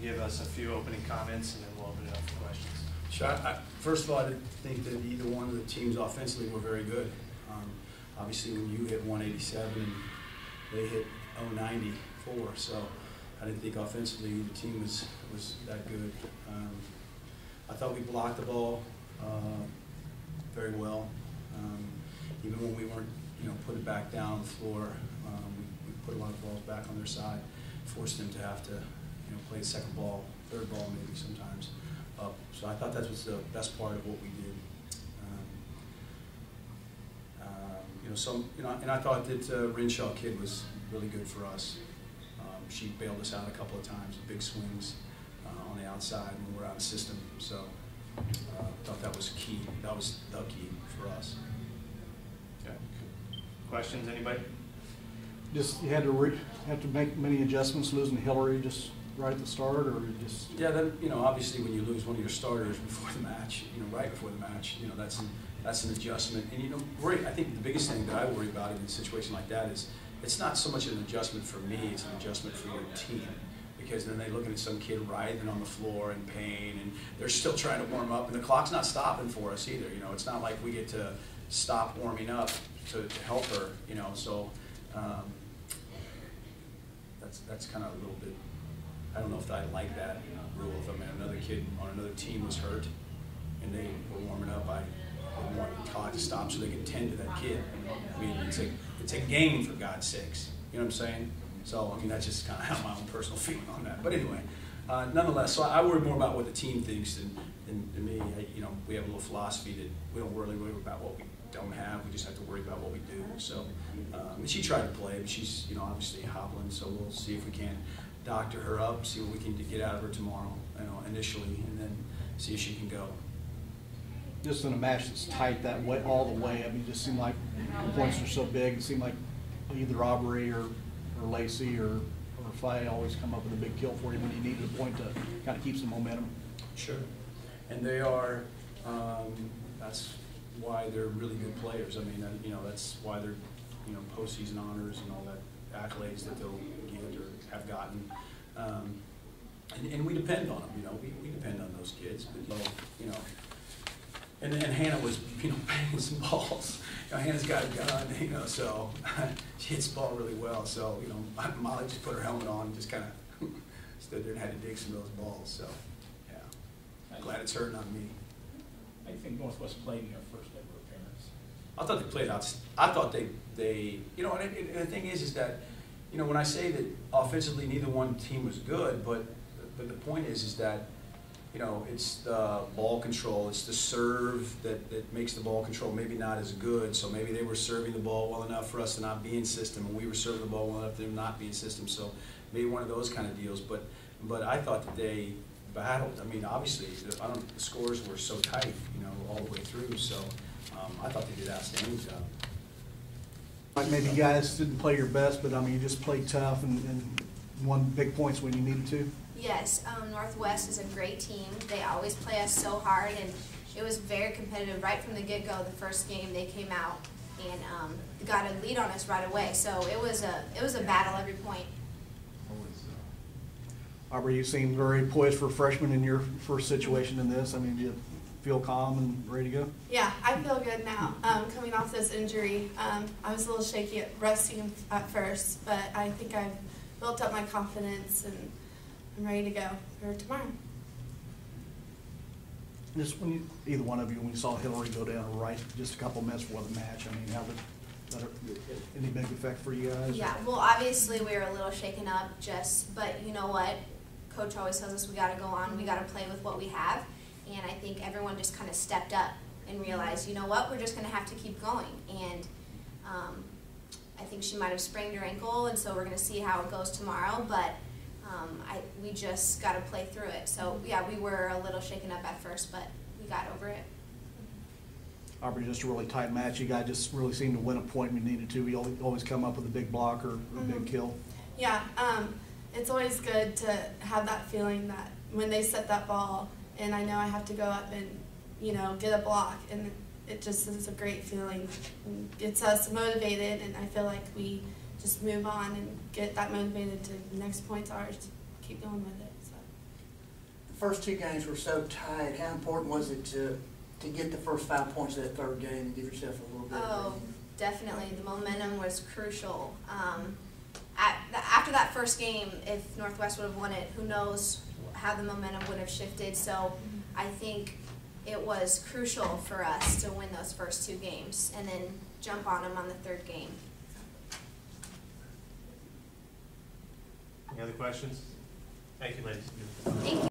can give us a few opening comments, and then we'll open it up for questions. Sure. First of all, I didn't think that either one of the teams offensively were very good. Obviously, when you hit 187 and they hit 094, so I didn't think offensively the team was that good. I thought we blocked the ball very well. Even when we weren't, put it back down on the floor, we put a lot of balls back on their side, forced them to have to, play second ball, third ball maybe sometimes up. So I thought that was the best part of what we did. And I thought that Renshaw kid was really good for us. She bailed us out a couple of times, big swings on the outside when we're out of system. So I thought that was key. That was the key for us. Okay. Questions, anybody? Just you had to make many adjustments, losing Hillary just right at the start, or just? Yeah, then obviously when you lose one of your starters before the match, right before the match, that's an adjustment. And I think the biggest thing that I worry about in a situation like that is it's not so much an adjustment for me; it's an adjustment for your team. Because then they're looking at some kid writhing on the floor in pain, and they're still trying to warm up, and the clock's not stopping for us either. It's not like we get to stop warming up to help her. So that's kind of a little bit. I don't know if I like that rule. If another kid on another team was hurt and they were warming up, I would want the clock to stop so they can tend to that kid. I mean, it's a game, for God's sakes. You know what I'm saying? So, that's just kind of how my own personal feeling on that. But anyway, nonetheless, so I worry more about what the team thinks than me. We have a little philosophy that we don't really worry about what we don't have. We just have to worry about what we do. So, and she tried to play, but she's, obviously hobbling. So we'll see if we can doctor her up, see what we can get out of her tomorrow, initially, and then see if she can go. Just in a match that's tight that way, all the way. It just seemed like the points are so big. It seemed like either Aubrey or Lacey or Faye always come up with a big kill for you when you needed a point to kind of keep some momentum. Sure, and they are. That's why they're really good players. That's why they're postseason honors and all that accolades that they'll get or have gotten. And we depend on them. We depend on those kids. But and Hannah was banging some balls. Hannah's got a gun, so she hits the ball really well. So Molly just put her helmet on and just kind of stood there and had to dig some of those balls. So yeah, I'm glad it's her, not me. I think Northwest played in their first ever appearance. I thought they played out. I thought they and the thing is that when I say that offensively neither one team was good, but the point is that it's the ball control, it's the serve that makes the ball control maybe not as good. So maybe they were serving the ball well enough for us to not be in system, and we were serving the ball well enough for them not be in system. So maybe one of those kind of deals. But I thought that they battled. Obviously the scores were so tight, all the way through. So I thought they did an outstanding job. Like maybe you guys didn't play your best, but you just played tough and won big points when you needed to. Yes, Northwest is a great team. They always play us so hard, and it was very competitive right from the get-go. The first game they came out and got a lead on us right away. So it was a battle every point. Aubrey, you seem very poised for freshmen in your first situation in this. Do you feel calm and ready to go? Yeah, I feel good now. Coming off this injury, I was a little shaky at resting at first, but I think I've built up my confidence and I'm ready to go for tomorrow. Just when either one of you, when you saw Hillary go down right just a couple minutes before the match, how did that any big effect for you guys? Yeah, well, obviously we were a little shaken up, but you know what? Coach always tells us we got to go on, we got to play with what we have, and I think everyone just kind of stepped up and realized, you know what, we're just going to have to keep going. And I think she might have sprained her ankle, and so we're going to see how it goes tomorrow, but we just got to play through it. So yeah, we were a little shaken up at first, but we got over it. Aubrey, just a really tight match. You guys just really seemed to win a point when you needed to. You always come up with a big block or a big kill. Yeah, it's always good to have that feeling that when they set that ball and I know I have to go up and get a block, and it just is a great feeling. It gets us motivated, and I feel like we just move on and get that motivated to the next point's ours to keep going with it. So. first two games were so tight. How important was it to get the first 5 points of that third game and give yourself a little bit of Oh, breathing? definitely. The momentum was crucial. After that first game, if Northwest would have won it, who knows how the momentum would have shifted. So I think it was crucial for us to win those first two games and then jump on them on the third game. Any other questions? Thank you, ladies. Thank you.